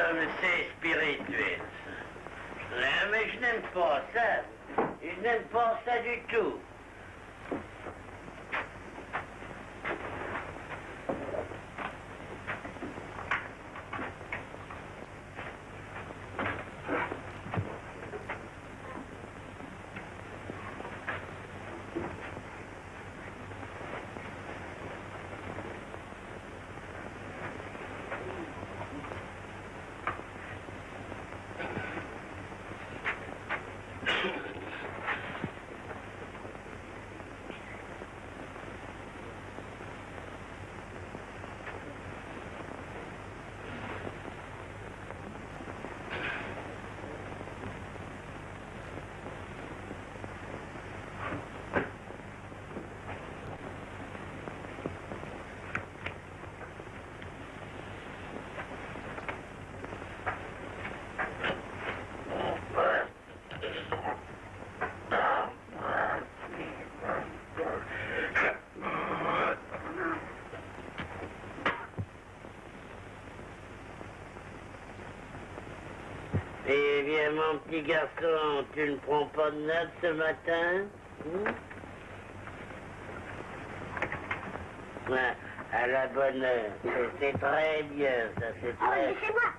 comme c'est spirituel. Non, mais je n'aime pas ça. Je n'aime pas ça du tout. Eh bien, mon petit garçon, tu ne prends pas de notes ce matin? Ouais, à la bonne heure. C'est très bien, ça, c'est très... Oh, laissez-moi!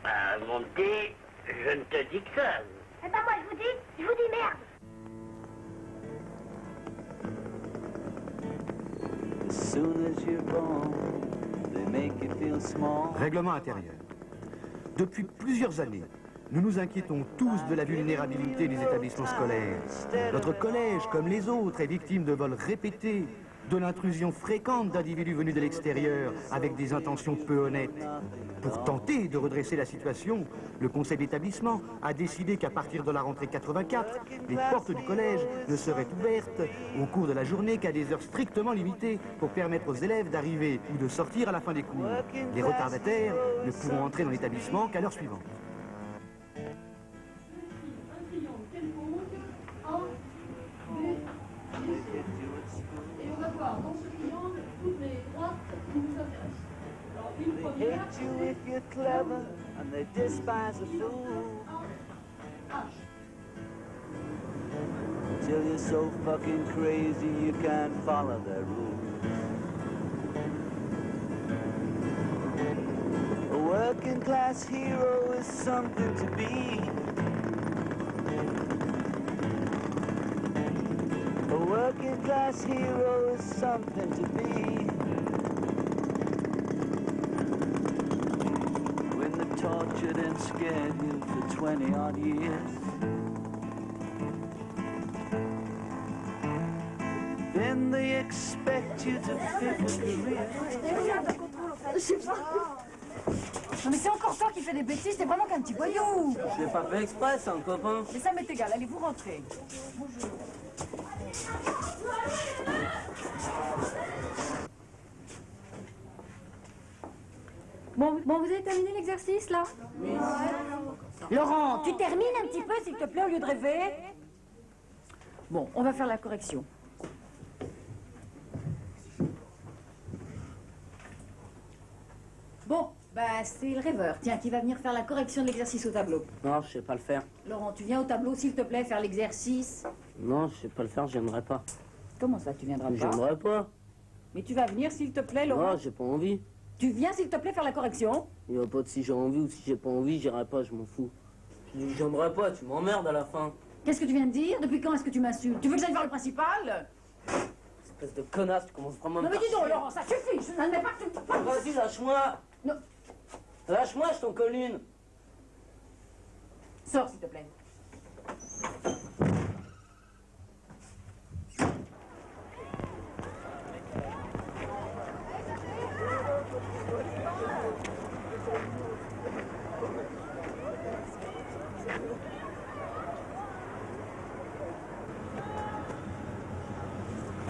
Ah, mon petit, je ne te dis que ça. Eh ben moi, je vous dis merde! Règlement intérieur. Depuis plusieurs années, nous nous inquiétons tous de la vulnérabilité des établissements scolaires. Notre collège, comme les autres, est victime de vols répétés, de l'intrusion fréquente d'individus venus de l'extérieur avec des intentions peu honnêtes. Pour tenter de redresser la situation, le conseil d'établissement a décidé qu'à partir de la rentrée 84, les portes du collège ne seraient ouvertes au cours de la journée qu'à des heures strictement limitées pour permettre aux élèves d'arriver ou de sortir à la fin des cours. Les retardataires ne pourront entrer dans l'établissement qu'à l'heure suivante. Dans ce triangle, toutes les droites qui nous intéressent. Alors, une première, H. Till you're so fucking crazy you can't follow their rules. A working class hero is something to be. A working class hero is something to be. When they tortured and scared you for 20 odd years, then they expect you to fit the real. Non mais c'est encore toi qui fais des bêtises, t'es vraiment qu'un petit voyou. Je l'ai pas fait exprès, c'est un copain. Mais ça m'est égal, allez vous rentrer. Bonjour. Bon, vous avez terminé l'exercice là? Oui. Laurent, tu termines un petit peu s'il te plaît au lieu de rêver. Bon, on va faire la correction. Bon, bah c'est le rêveur, tiens, qui va venir faire la correction de l'exercice au tableau. Non, je sais pas le faire. Laurent, tu viens au tableau s'il te plaît faire l'exercice. Non, je sais pas le faire, j'aimerais pas. Comment ça, tu viendras pas? J'aimerais pas. Mais tu vas venir s'il te plaît, Laurent. Non, j'ai pas envie. Tu viens s'il te plaît faire la correction. Il y a pas de si j'ai envie ou si j'ai pas envie, j'irai pas, je m'en fous. Je dis j'aimerais pas, tu m'emmerdes à la fin. Qu'est-ce que tu viens de dire? Depuis quand est-ce que tu m'insultes? Tu veux que j'aille voir le principal? Espèce de connasse, tu commences vraiment à me Non mais dis faire donc, chier. Laurent, ça suffit. Je n'admets pas que tu me parles. Vas-y, lâche-moi. Non. Lâche-moi, je t'en colle une. Sors s'il te plaît.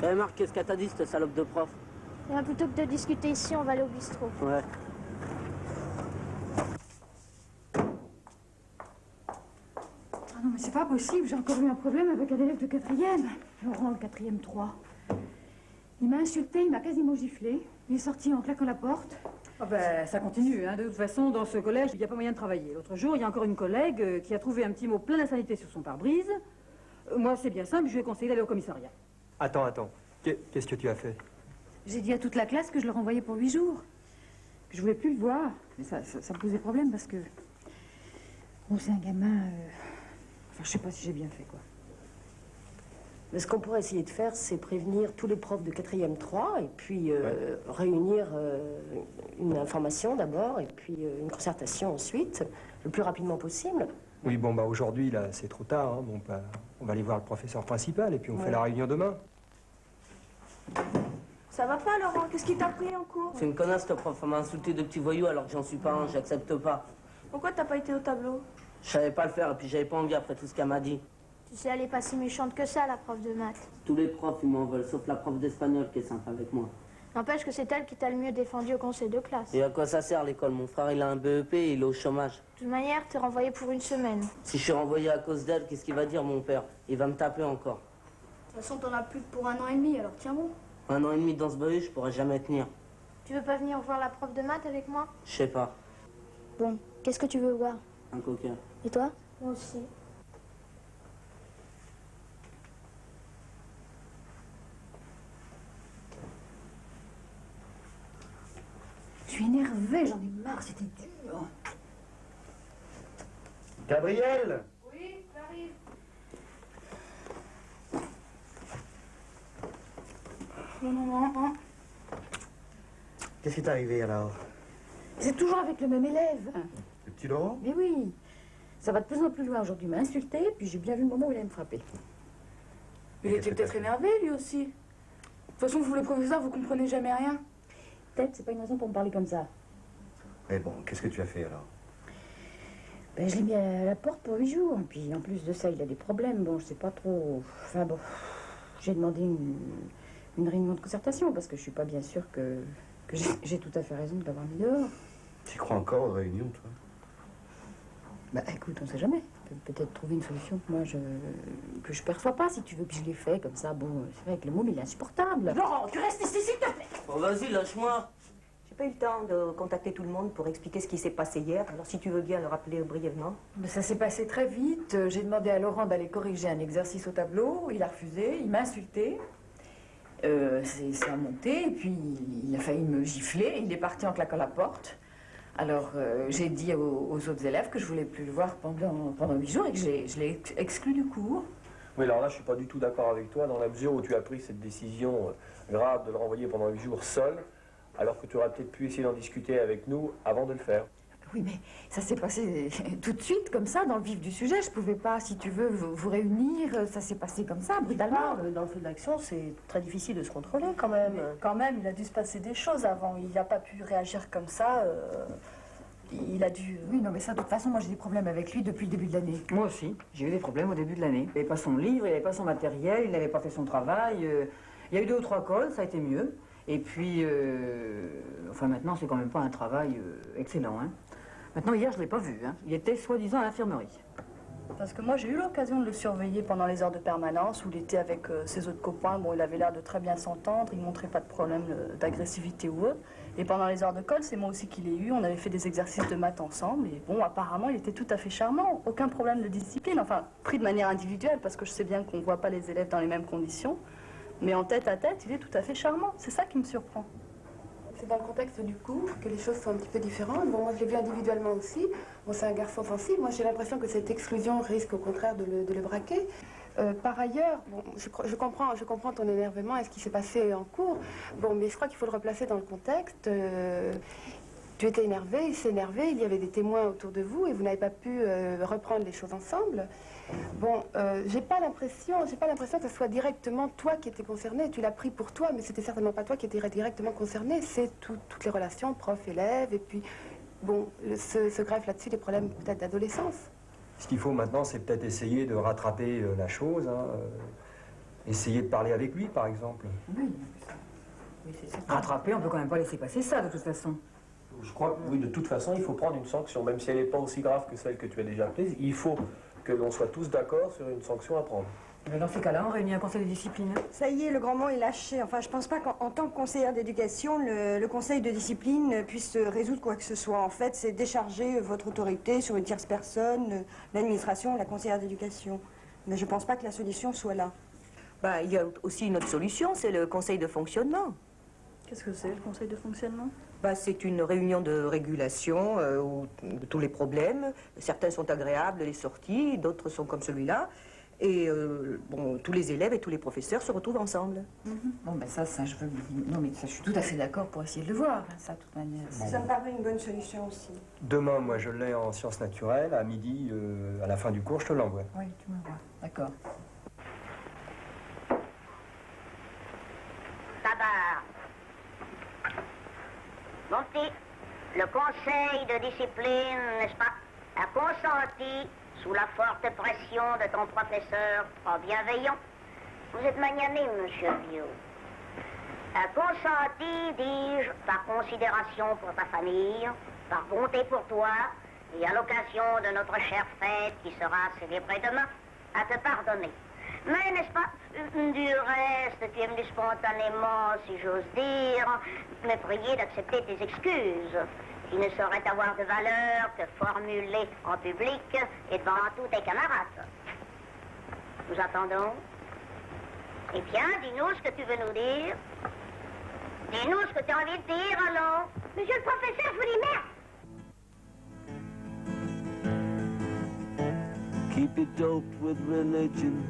Eh Marc, qu'est-ce qu'elle t'a dit, cette salope de prof? Plutôt que de discuter ici, on va aller au bistrot. Ouais. Ah non mais c'est pas possible, j'ai encore eu un problème avec un élève de 4e. Laurent, le 4e 3. Il m'a insulté, il m'a quasiment giflé. Il est sorti en claquant la porte. Ah ben, ça continue, hein. De toute façon, dans ce collège, il n'y a pas moyen de travailler. L'autre jour, il y a encore une collègue qui a trouvé un petit mot plein d'insanité sur son pare-brise. Moi, c'est bien simple, je lui ai conseillé d'aller au commissariat. Attends. Qu'est-ce que tu as fait? J'ai dit à toute la classe que je le renvoyais pour 8 jours. Que je voulais plus le voir. Mais ça me posait problème parce que... Bon, c'est un gamin... Enfin, je sais pas si j'ai bien fait, quoi. Mais ce qu'on pourrait essayer de faire, c'est prévenir tous les profs de 4e 3 et puis réunir une information d'abord et puis une concertation ensuite, le plus rapidement possible. Oui, bon, bah aujourd'hui, là, c'est trop tard. Hein. Bon, bah, on va aller voir le professeur principal et puis on fait la réunion demain. Ça va pas, Laurent? Qu'est-ce qui t'a pris en cours? C'est une connasse, ce prof. Elle m'a insulté de petit voyou alors que j'en suis pas un, j'accepte pas. Pourquoi t'as pas été au tableau? Je savais pas le faire et puis j'avais pas envie après tout ce qu'elle m'a dit. Tu sais, elle est pas si méchante que ça, la prof de maths. Tous les profs, ils m'en veulent, sauf la prof d'espagnol qui est sympa avec moi. N'empêche que c'est elle qui t'a le mieux défendu au conseil de classe. Et à quoi ça sert l'école? Mon frère, il a un BEP et il est au chômage. De toute manière, t'es renvoyé pour une semaine. Si je suis renvoyé à cause d'elle, qu'est-ce qu'il va dire, mon père? Il va me taper encore. De toute façon, t'en as plus que pour 1 an et demi, alors tiens bon. 1 an et demi dans ce bahut, je pourrais jamais tenir. Tu veux pas venir voir la prof de maths avec moi? Je sais pas. Bon, qu'est-ce que tu veux voir? Un coquin. Et toi? Moi aussi. Je suis énervée, j'en ai marre, c'était dur. Gabriel! Oui, j'arrive. Non. Qu'est-ce qui t'est arrivé alors? C'est toujours avec le même élève. Le petit Laurent? Mais oui, ça va de plus en plus loin aujourd'hui. Il m'a insulté, puis j'ai bien vu le moment où il allait me frapper. Il Qu'est-ce était que peut-être t'as fait? énervé, lui aussi. De toute façon, vous, le professeur, vous comprenez jamais rien. Peut-être, c'est pas une raison pour me parler comme ça. Eh bon, qu'est-ce que tu as fait alors? Ben, je l'ai mis à la porte pour 8 jours. Et puis, en plus de ça, il a des problèmes. Bon, je sais pas trop... Enfin bon, j'ai demandé une réunion de concertation parce que je suis pas bien sûre que j'ai tout à fait raison de l'avoir mis dehors. Tu crois encore aux réunions, toi? Bah écoute, on sait jamais. On peut peut-être trouver une solution que moi, que je perçois pas, si tu veux que je l'ai fait comme ça. Bon, c'est vrai que le môme, il est insupportable. Laurent, tu restes ici, s'il te plaît. Bon, vas-y, lâche-moi. J'ai pas eu le temps de contacter tout le monde pour expliquer ce qui s'est passé hier, alors si tu veux bien le rappeler brièvement. Mais ça s'est passé très vite. J'ai demandé à Laurent d'aller corriger un exercice au tableau. Il a refusé, il m'a insulté. C'est remonté, et puis il a failli me gifler. Il est parti en claquant la porte. Alors j'ai dit aux autres élèves que je voulais plus le voir pendant 8 jours et que je l'ai exclu du cours. Oui, alors là, je suis pas du tout d'accord avec toi dans la mesure où tu as pris cette décision grave de le renvoyer pendant 8 jours seul, alors que tu aurais peut-être pu essayer d'en discuter avec nous avant de le faire. Oui, mais ça s'est passé tout de suite, comme ça, dans le vif du sujet. Je pouvais pas, si tu veux, vous réunir. Ça s'est passé comme ça, brutalement. Dans le feu de l'action, c'est très difficile de se contrôler quand même. Quand même, il a dû se passer des choses avant. Il n'a pas pu réagir comme ça. Il a dû... Oui, non, mais ça, de toute façon, moi, j'ai des problèmes avec lui depuis le début de l'année. Moi aussi, j'ai eu des problèmes au début de l'année. Il n'avait pas son livre, il n'avait pas son matériel, il n'avait pas fait son travail. Il y a eu 2 ou 3 cols, ça a été mieux. Et puis, enfin, maintenant, c'est quand même pas un travail excellent, hein. Maintenant, hier, je ne l'ai pas vu, hein. Il était soi-disant à l'infirmerie. Parce que moi, j'ai eu l'occasion de le surveiller pendant les heures de permanence où il était avec ses autres copains. Bon, il avait l'air de très bien s'entendre, il ne montrait pas de problème d'agressivité ou autre. Et pendant les heures de colle, c'est moi aussi qui l'ai eu. On avait fait des exercices de maths ensemble. Et bon, apparemment, il était tout à fait charmant. Aucun problème de discipline. Enfin, pris de manière individuelle, parce que je sais bien qu'on ne voit pas les élèves dans les mêmes conditions. Mais en tête à tête, il est tout à fait charmant. C'est ça qui me surprend. C'est dans le contexte du cours que les choses sont un petit peu différentes. Bon, moi, je l'ai vu individuellement aussi. Bon, c'est un garçon sensible. Moi, j'ai l'impression que cette exclusion risque au contraire de le braquer. Par ailleurs, bon, je comprends ton énervement et ce qui s'est passé en cours. Bon, mais je crois qu'il faut le replacer dans le contexte. Tu étais énervé, il s'est énervé, il y avait des témoins autour de vous et vous n'avez pas pu reprendre les choses ensemble. Bon, j'ai pas l'impression que ce soit directement toi qui étais concerné. Tu l'as pris pour toi, mais c'était certainement pas toi qui étais directement concerné. C'est toutes les relations prof-élève et puis, bon, se greffent là-dessus des problèmes peut-être d'adolescence. Ce qu'il faut maintenant, c'est peut-être essayer de rattraper la chose, hein, essayer de parler avec lui, par exemple. Oui, c'est ça. Rattraper, on peut quand même pas laisser passer ça, de toute façon. Je crois que oui, de toute façon, il faut prendre une sanction, même si elle n'est pas aussi grave que celle que tu as déjà prise. Il faut que l'on soit tous d'accord sur une sanction à prendre. Dans ces cas-là, on réunit un conseil de discipline. Ça y est, le grand mot est lâché. Enfin, je pense pas qu'en tant que conseillère d'éducation, le conseil de discipline puisse résoudre quoi que ce soit. En fait, c'est décharger votre autorité sur une tierce personne, l'administration, la conseillère d'éducation. Mais je pense pas que la solution soit là. Bah, il y a aussi une autre solution, c'est le conseil de fonctionnement. Qu'est-ce que c'est, le conseil de fonctionnement? Bah, c'est une réunion de régulation de tous les problèmes. Certains sont agréables, les sorties, d'autres sont comme celui-là. Et bon, tous les élèves et tous les professeurs se retrouvent ensemble. Bon, ben ça, je veux... Non, mais ça, je suis tout à fait d'accord pour essayer de le voir, hein, ça, de toute manière. Ça me paraît une bonne solution aussi. Demain, moi, je l'ai en sciences naturelles. À midi, à la fin du cours, je te l'envoie. Oui, tu me vois. D'accord. Tabar. Mon petit, le conseil de discipline, n'est-ce pas, a consenti, sous la forte pression de ton professeur en bienveillant, vous êtes magnanime, monsieur Bio, a consenti, dis-je, par considération pour ta famille, par bonté pour toi, et à l'occasion de notre chère fête qui sera célébrée demain, à te pardonner. Mais, n'est-ce pas, du reste, tu es venu spontanément, si j'ose dire, me prier d'accepter tes excuses, qui ne sauraient avoir de valeur que formulées en public et devant tous tes camarades. Nous attendons. Eh bien, dis-nous ce que tu veux nous dire. Dis-nous ce que tu as envie de dire, allons. Monsieur le professeur, je vous dis merde. Keep it dope with religion,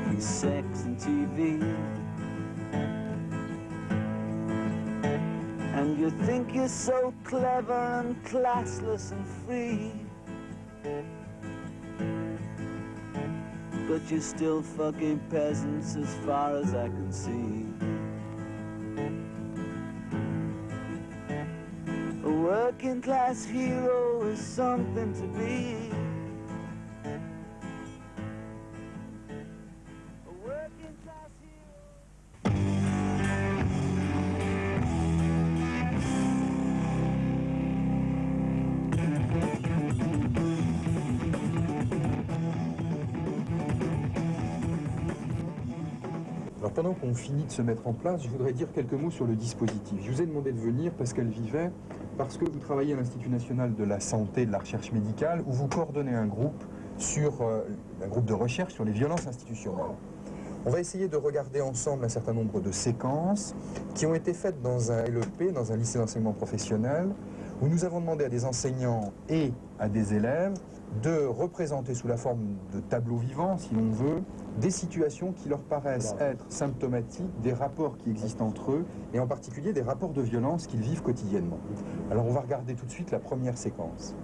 and sex and TV. And you think you're so clever and classless and free, but you're still fucking peasants as far as I can see. A working class hero is something to be. Alors pendant qu'on finit de se mettre en place, je voudrais dire quelques mots sur le dispositif. Je vous ai demandé de venir parce qu'elle vivait, parce que vous travaillez à l'Institut national de la santé et de la recherche médicale, où vous coordonnez un groupe de recherche sur les violences institutionnelles. On va essayer de regarder ensemble un certain nombre de séquences qui ont été faites dans un LEP, dans un lycée d'enseignement professionnel, où nous avons demandé à des enseignants et à des élèves de représenter sous la forme de tableaux vivants, si l'on veut, des situations qui leur paraissent être symptomatiques des rapports qui existent entre eux, et en particulier des rapports de violence qu'ils vivent quotidiennement. Alors on va regarder tout de suite la première séquence.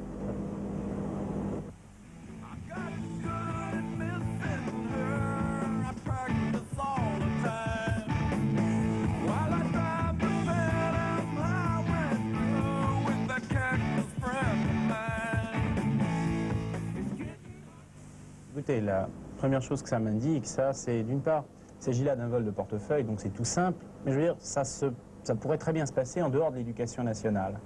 Écoutez, la première chose que ça m'indique, ça, c'est d'une part, il s'agit là d'un vol de portefeuille, donc c'est tout simple, mais je veux dire, ça pourrait très bien se passer en dehors de l'éducation nationale.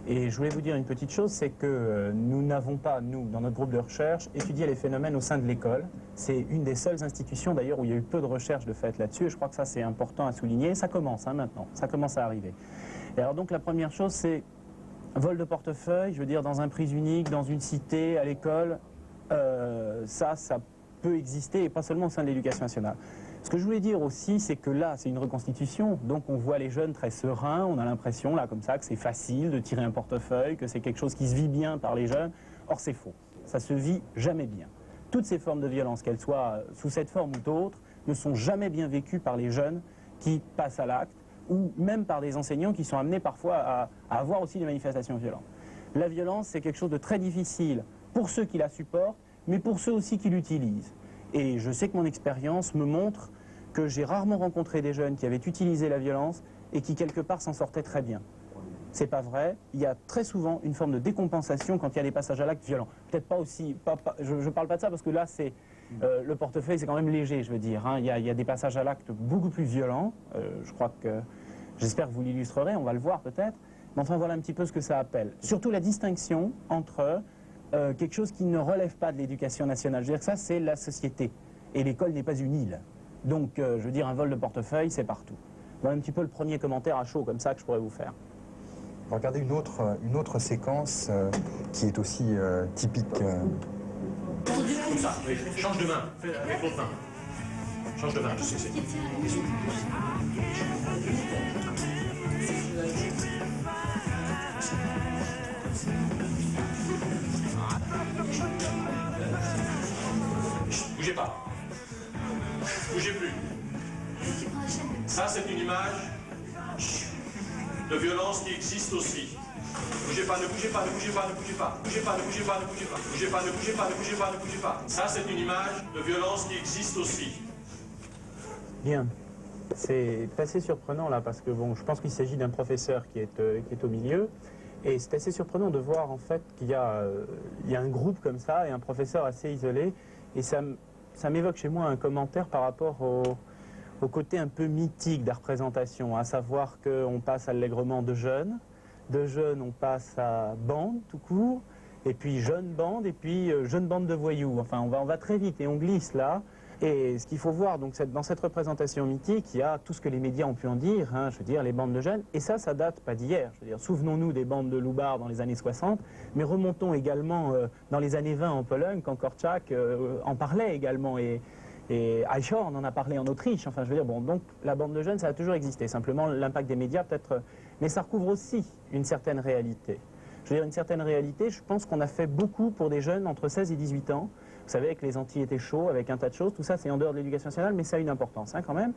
Et je voulais vous dire une petite chose, c'est que nous n'avons pas, nous, dans notre groupe de recherche, étudié les phénomènes au sein de l'école. C'est une des seules institutions, d'ailleurs, où il y a eu peu de recherche de fait là-dessus, et je crois que ça, c'est important à souligner. Ça commence, maintenant, ça commence à arriver. Et alors donc, la première chose, c'est vol de portefeuille, je veux dire, dans un prise unique, dans une cité, à l'école, ça peut exister, et pas seulement au sein de l'éducation nationale. Ce que je voulais dire aussi, c'est que là, c'est une reconstitution, donc on voit les jeunes très sereins, on a l'impression, là, comme ça, que c'est facile de tirer un portefeuille, que c'est quelque chose qui se vit bien par les jeunes. Or, c'est faux. Ça se vit jamais bien. Toutes ces formes de violence, qu'elles soient sous cette forme ou d'autres, ne sont jamais bien vécues par les jeunes qui passent à l'acte, ou même par des enseignants qui sont amenés parfois à avoir aussi des manifestations violentes. La violence, c'est quelque chose de très difficile pour ceux qui la supportent, mais pour ceux aussi qui l'utilisent. Et je sais que mon expérience me montre que j'ai rarement rencontré des jeunes qui avaient utilisé la violence et qui, quelque part, s'en sortaient très bien. C'est pas vrai. Il y a très souvent une forme de décompensation quand il y a des passages à l'acte violents. Peut-être pas aussi... je parle pas de ça parce que là, c'est le portefeuille, c'est quand même léger, je veux dire. Hein. Il y a des passages à l'acte beaucoup plus violents. Je crois que... J'espère que vous l'illustrerez, on va le voir peut-être. Mais enfin, voilà un petit peu ce que ça appelle. Surtout la distinction entre quelque chose qui ne relève pas de l'éducation nationale. Je veux dire que ça, c'est la société. Et l'école n'est pas une île. Donc, je veux dire, un vol de portefeuille, c'est partout. Voilà un petit peu le premier commentaire à chaud comme ça que je pourrais vous faire. Regardez une autre séquence qui est aussi typique. Comme ça, oui. Change de main, fais avec l'autre main. Change de main, c'est. Bougez pas. Bougez plus. Ça, c'est une image de violence qui existe aussi. Bougez pas, ne bougez pas, ne bougez pas, ne bougez pas. Bougez pas, ne bougez pas, ne bougez pas. Bougez pas, ne bougez pas, ne bougez pas, ne bougez pas. Ça, c'est une image de violence qui existe aussi. Bien. C'est assez surprenant là parce que bon, je pense qu'il s'agit d'un professeur qui est au milieu. Et c'est assez surprenant de voir en fait qu'il y a un groupe comme ça et un professeur assez isolé. Et ça m'évoque chez moi un commentaire par rapport au côté un peu mythique de la représentation, à savoir qu'on passe allègrement de jeunes on passe à bande tout court, et puis jeune bande, et puis jeune bande de voyous. Enfin, on va très vite et on glisse là. Et ce qu'il faut voir, donc, dans cette représentation mythique, il y a tout ce que les médias ont pu en dire, hein, je veux dire, les bandes de jeunes, et ça date pas d'hier. Je veux dire, souvenons-nous des bandes de loupards dans les années 60, mais remontons également dans les années 20 en Pologne, quand Korczak en parlait également, et Eichhorn en a parlé en Autriche. Enfin, je veux dire, bon, donc la bande de jeunes, ça a toujours existé. Simplement, l'impact des médias, peut-être, mais ça recouvre aussi une certaine réalité. Je veux dire, une certaine réalité, je pense qu'on a fait beaucoup pour des jeunes entre 16 et 18 ans. Vous savez, avec les Antilles étaient chauds, avec un tas de choses, tout ça c'est en dehors de l'éducation nationale, mais ça a une importance hein, quand même.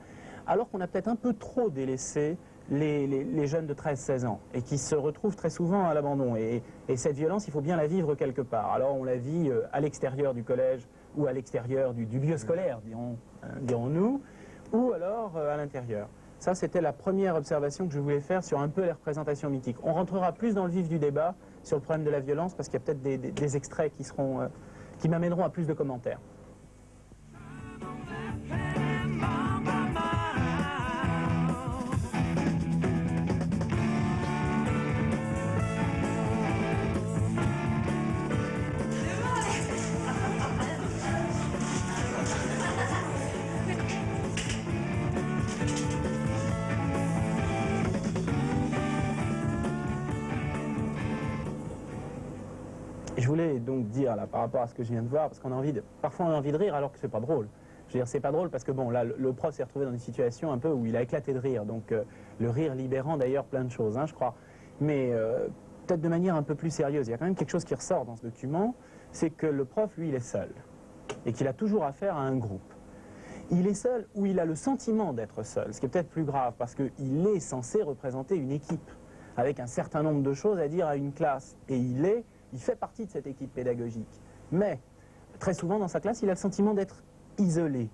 Alors qu'on a peut-être un peu trop délaissé les jeunes de 13-16 ans et qui se retrouvent très souvent à l'abandon. Et cette violence, il faut bien la vivre quelque part. Alors on la vit à l'extérieur du collège ou à l'extérieur du lieu scolaire, dirons-nous, ou alors à l'intérieur. Ça, c'était la première observation que je voulais faire sur un peu les représentations mythiques. On rentrera plus dans le vif du débat sur le problème de la violence parce qu'il y a peut-être des extraits qui m'amèneront à plus de commentaires. Je voulais donc dire là par rapport à ce que je viens de voir, parce qu'on a envie parfois on a envie de rire alors que c'est pas drôle. Je veux dire, c'est pas drôle parce que bon, là, le prof s'est retrouvé dans une situation un peu où il a éclaté de rire, donc le rire libérant d'ailleurs plein de choses, hein, je crois. Mais peut-être de manière un peu plus sérieuse, il y a quand même quelque chose qui ressort dans ce document, c'est que le prof, lui, il est seul et qu'il a toujours affaire à un groupe. Il est seul ou il a le sentiment d'être seul, ce qui est peut-être plus grave parce qu'il est censé représenter une équipe avec un certain nombre de choses à dire à une classe et il fait partie de cette équipe pédagogique. Mais, très souvent dans sa classe, il a le sentiment d'être isolé.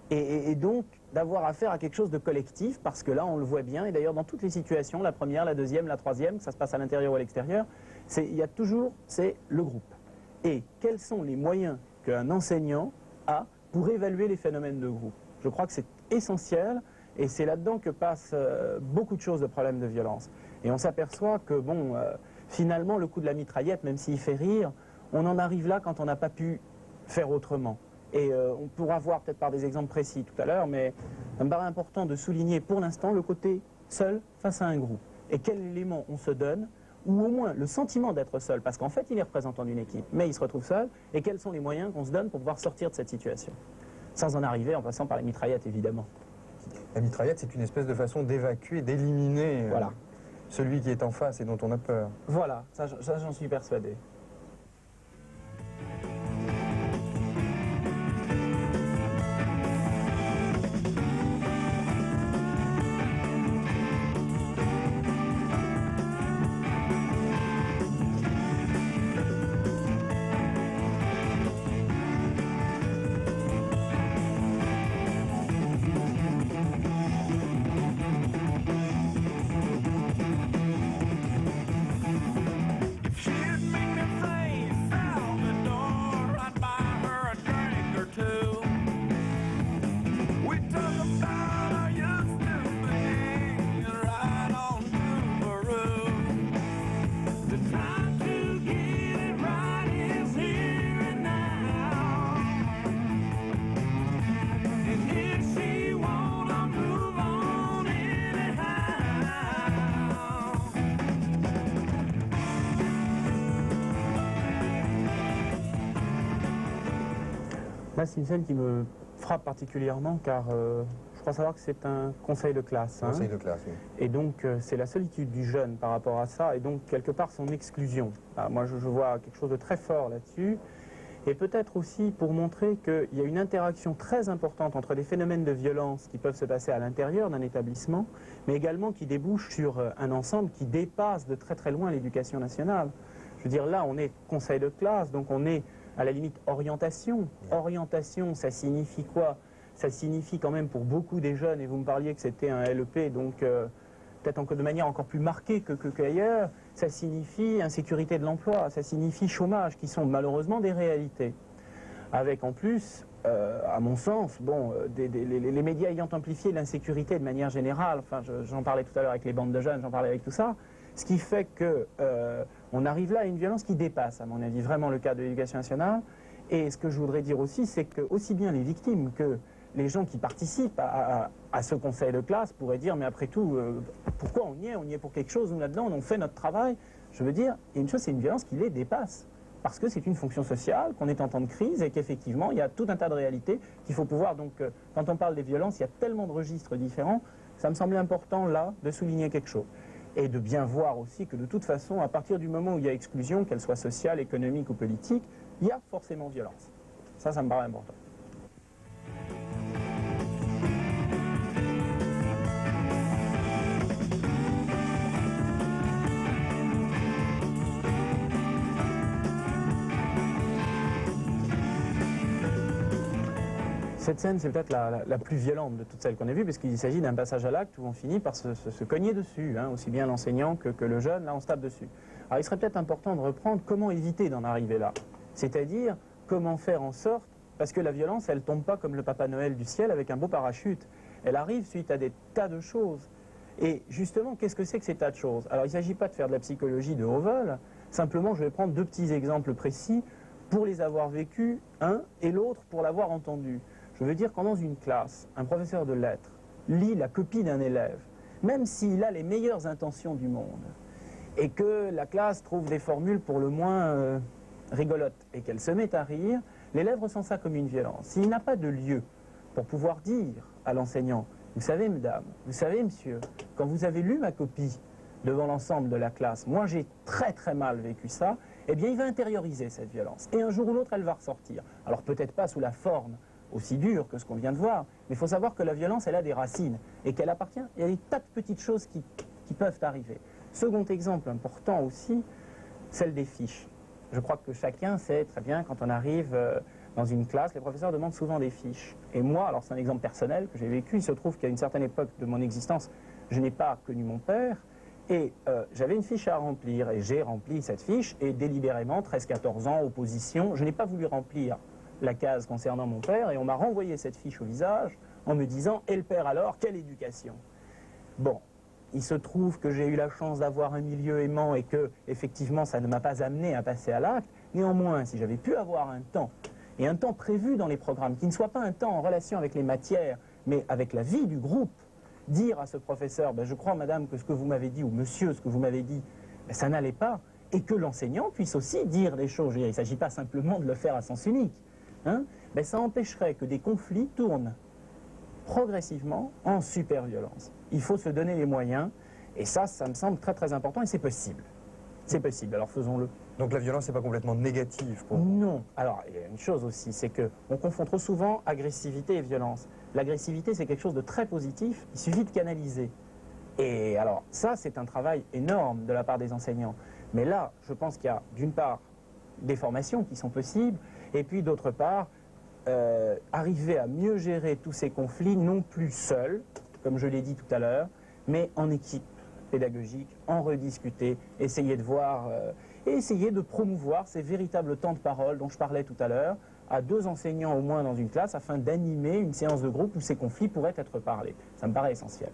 Et donc, d'avoir affaire à quelque chose de collectif, parce que là, on le voit bien, et d'ailleurs dans toutes les situations, la première, la deuxième, la troisième, que ça se passe à l'intérieur ou à l'extérieur, il y a toujours, c'est le groupe. Et quels sont les moyens qu'un enseignant a pour évaluer les phénomènes de groupe? Je crois que c'est essentiel, et c'est là-dedans que passent beaucoup de choses de problèmes de violence. Et on s'aperçoit que, bon... finalement, le coup de la mitraillette, même s'il fait rire, on en arrive là quand on n'a pas pu faire autrement. Et on pourra voir peut-être par des exemples précis tout à l'heure, mais ça me paraît important de souligner pour l'instant le côté seul face à un groupe. Et quel élément on se donne, ou au moins le sentiment d'être seul, parce qu'en fait il est représentant d'une équipe, mais il se retrouve seul, et quels sont les moyens qu'on se donne pour pouvoir sortir de cette situation. Sans en arriver en passant par les mitraillettes, évidemment. La mitraillette, c'est une espèce de façon d'évacuer, d'éliminer... Voilà. Celui qui est en face et dont on a peur. Voilà, ça j'en suis persuadé. She'd make me Là, c'est une scène qui me frappe particulièrement car je crois savoir que c'est un conseil de classe. Hein. Conseil de classe, oui. Et donc, c'est la solitude du jeune par rapport à ça et donc, quelque part, son exclusion. Ah, moi, je vois quelque chose de très fort là-dessus. Et peut-être aussi pour montrer qu'il y a une interaction très importante entre des phénomènes de violence qui peuvent se passer à l'intérieur d'un établissement, mais également qui débouchent sur un ensemble qui dépasse de très très loin l'éducation nationale. Je veux dire, là, on est conseil de classe, donc on est à la limite orientation. Orientation, ça signifie quoi? Ça signifie quand même pour beaucoup des jeunes, et vous me parliez que c'était un LEP, donc peut-être de manière encore plus marquée qu'ailleurs, ça signifie insécurité de l'emploi, ça signifie chômage, qui sont malheureusement des réalités. Avec en plus, à mon sens, bon, les médias ayant amplifié l'insécurité de manière générale, enfin j'en parlais tout à l'heure avec les bandes de jeunes, j'en parlais avec tout ça, ce qui fait que on arrive là à une violence qui dépasse, à mon avis, vraiment le cadre de l'éducation nationale. Et ce que je voudrais dire aussi, c'est que aussi bien les victimes que les gens qui participent à ce conseil de classe pourraient dire, mais après tout, pourquoi on y est? On y est pour quelque chose, nous là-dedans, on fait notre travail. Je veux dire, et une chose, c'est une violence qui les dépasse. Parce que c'est une fonction sociale, qu'on est en temps de crise et qu'effectivement, il y a tout un tas de réalités qu'il faut pouvoir... Donc, quand on parle des violences, il y a tellement de registres différents, ça me semblait important, là, de souligner quelque chose. Et de bien voir aussi que, de toute façon, à partir du moment où il y a exclusion, qu'elle soit sociale, économique ou politique, il y a forcément violence. Ça me paraît important. Cette scène, c'est peut-être la plus violente de toutes celles qu'on a vues, puisqu'il s'agit d'un passage à l'acte où on finit par se cogner dessus, hein, aussi bien l'enseignant que le jeune, là on se tape dessus. Alors il serait peut-être important de reprendre comment éviter d'en arriver là, c'est-à-dire comment faire en sorte, parce que la violence, elle tombe pas comme le Papa Noël du ciel avec un beau parachute, elle arrive suite à des tas de choses. Et justement, qu'est-ce que c'est que ces tas de choses? Alors il ne s'agit pas de faire de la psychologie de haut vol, simplement je vais prendre deux petits exemples précis pour les avoir vécus, un et l'autre pour l'avoir entendu. Je veux dire, quand dans une classe, un professeur de lettres lit la copie d'un élève, même s'il a les meilleures intentions du monde, et que la classe trouve des formules pour le moins rigolotes, et qu'elle se met à rire, l'élève ressent ça comme une violence. S'il n'a pas de lieu pour pouvoir dire à l'enseignant, vous savez mesdames, vous savez monsieur, quand vous avez lu ma copie devant l'ensemble de la classe, moi j'ai très très mal vécu ça, eh bien il va intérioriser cette violence. Et un jour ou l'autre, elle va ressortir. Alors peut-être pas sous la forme aussi dur que ce qu'on vient de voir, mais il faut savoir que la violence, elle a des racines et qu'elle appartient, il y a des tas de petites choses qui peuvent arriver. Second exemple important aussi, celle des fiches. Je crois que chacun sait très bien, quand on arrive dans une classe, les professeurs demandent souvent des fiches. Et moi, alors c'est un exemple personnel que j'ai vécu, il se trouve qu'à une certaine époque de mon existence, je n'ai pas connu mon père, et j'avais une fiche à remplir, et j'ai rempli cette fiche, et délibérément, 13-14 ans, opposition, je n'ai pas voulu remplir la case concernant mon père, et on m'a renvoyé cette fiche au visage en me disant « Et le père alors, quelle éducation ?» Bon, il se trouve que j'ai eu la chance d'avoir un milieu aimant et que, effectivement, ça ne m'a pas amené à passer à l'acte. Néanmoins, si j'avais pu avoir un temps, et un temps prévu dans les programmes, qui ne soit pas un temps en relation avec les matières, mais avec la vie du groupe, dire à ce professeur « Je crois, madame, que ce que vous m'avez dit, ou monsieur, ce que vous m'avez dit, ça n'allait pas », et que l'enseignant puisse aussi dire des choses. Il ne s'agit pas simplement de le faire à sens unique. Ça empêcherait que des conflits tournent progressivement en super-violence. Il faut se donner les moyens, et ça me semble très très important, et c'est possible. C'est possible, alors faisons-le. Donc la violence n'est pas complètement négative pour vous? Non. Alors, il y a une chose aussi, c'est qu'on confond trop souvent agressivité et violence. L'agressivité, c'est quelque chose de très positif, il suffit de canaliser. Et alors, ça, c'est un travail énorme de la part des enseignants. Mais là, je pense qu'il y a, d'une part, des formations qui sont possibles, et puis d'autre part, arriver à mieux gérer tous ces conflits, non plus seul, comme je l'ai dit tout à l'heure, mais en équipe pédagogique, en rediscuter, essayer de voir, et essayer de promouvoir ces véritables temps de parole dont je parlais tout à l'heure, à 2 enseignants au moins dans une classe, afin d'animer une séance de groupe où ces conflits pourraient être parlés. Ça me paraît essentiel.